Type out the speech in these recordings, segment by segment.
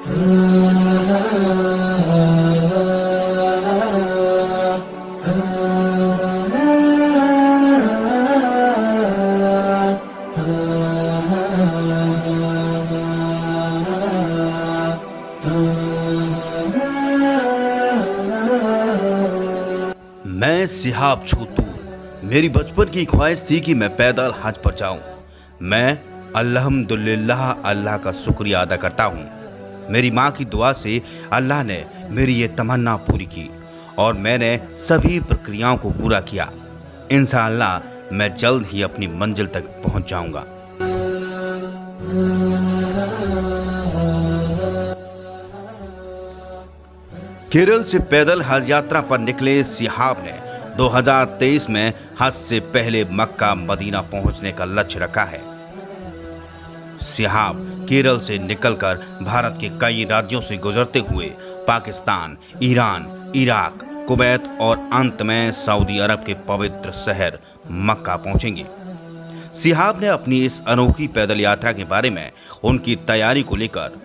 मैं सिहाब छोटू। मेरी बचपन की ख्वाहिश थी कि मैं पैदल हज पर जाऊं। मैं अल्हम्दुलिल्लाह अल्लाह का शुक्रिया अदा करता हूं। मेरी माँ की दुआ से अल्लाह ने मेरी ये तमन्ना पूरी की और मैंने सभी प्रक्रियाओं को पूरा किया। इंशाअल्लाह मैं जल्द ही अपनी मंजिल तक पहुंच जाऊंगा। केरल से पैदल हज यात्रा पर निकले सिहाब ने 2023 में हज से पहले मक्का मदीना पहुंचने का लक्ष्य रखा है। सिहाब केरल से निकलकर भारत के कई राज्यों से गुजरते हुए पाकिस्तान, ईरान, इराक, कुवैत और अंत में सऊदी अरब के पवित्र शहर मक्का पहुंचेंगे। सिहाब ने अपनी इस अनोखी पैदल यात्रा के बारे में उनकी तैयारी को लेकर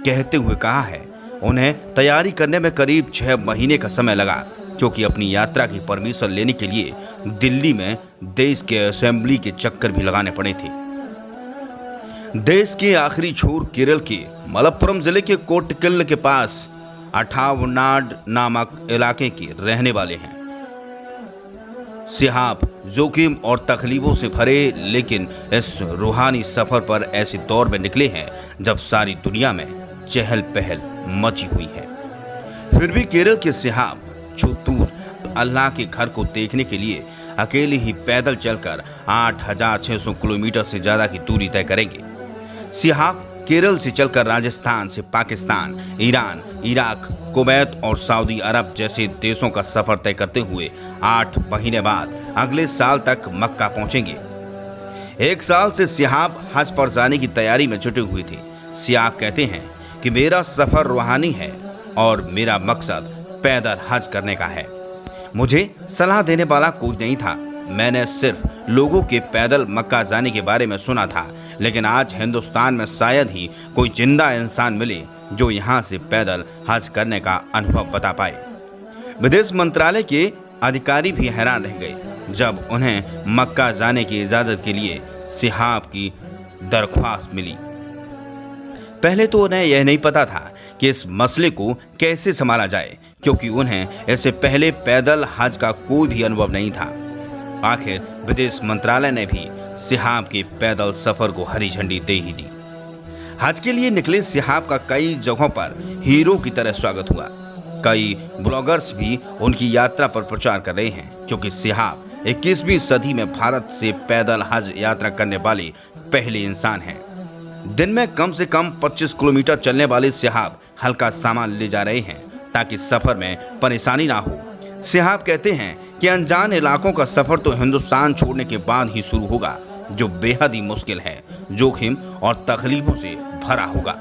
कहते हुए कहा है, उन्हें तैयारी करने में करीब 6 महीने का समय लगा, क्योंकि अपनी यात्रा की परमिशन लेने के लिए दिल्ली में देश के असेंबली के चक्कर भी लगाने पड़े थे। देश के आखिरी छोर केरल के मलप्पुरम जिले के कोट्टकल के पास अठावनाड नामक इलाके के रहने वाले हैं। सिहाब जोखिम और तकलीफों से भरे लेकिन इस रूहानी सफर पर ऐसे दौर में निकले हैं जब सारी दुनिया में चहल पहल मची हुई है। फिर भी केरल के सिहाब छोटूर अल्लाह के घर को देखने के लिए अकेले ही पैदल चलकर 8,600 किलोमीटर से ज्यादा की दूरी तय करेंगे। सिहाब केरल से चलकर राजस्थान से पाकिस्तान, ईरान, इराक, कुवैत और सऊदी अरब जैसे देशों का सफर तय करते हुए 8 महीने बाद अगले साल तक मक्का पहुंचेंगे। 1 साल से सिहाब हज पर जाने की तैयारी में जुटे हुए थे। सिहाब कहते हैं कि मेरा सफर रूहानी है और मेरा मकसद पैदल हज करने का है। मुझे सलाह देने वाला कोई नहीं था। मैंने सिर्फ लोगों के पैदल मक्का जाने के बारे में सुना था, लेकिन आज हिंदुस्तान में शायद ही कोई जिंदा इंसान मिले जो यहाँ से पैदल हज करने का अनुभव बता पाए। विदेश मंत्रालय के अधिकारी भी हैरान रह गए जब उन्हें मक्का जाने की इजाजत के लिए सिहाब की दरख्वास्त मिली। पहले तो उन्हें यह नहीं पता था कि इस मसले को कैसे संभाला जाए, क्योंकि उन्हें इससे पहले पैदल हज का कोई भी अनुभव नहीं था। आखिर विदेश मंत्रालय ने भी सिहाब के पैदल सफर को हरी झंडी दे ही दी। हज के लिए निकले सिहाब का कई जगहों पर हीरो की तरह स्वागत हुआ। कई ब्लॉगर्स भी उनकी यात्रा पर प्रचार कर रहे हैं, क्योंकि सिहाब 21वीं सदी में भारत से पैदल हज यात्रा करने वाले पहले इंसान हैं। दिन में कम से कम 25 किलोमीटर चलने वाले सिहाब हल्का सामान ले जा रहे हैं ताकि सफर में परेशानी ना हो। सिहाब कहते हैं कि अनजान इलाकों का सफर तो हिंदुस्तान छोड़ने के बाद ही शुरू होगा, जो बेहद ही मुश्किल है, जोखिम और तकलीफों से भरा होगा।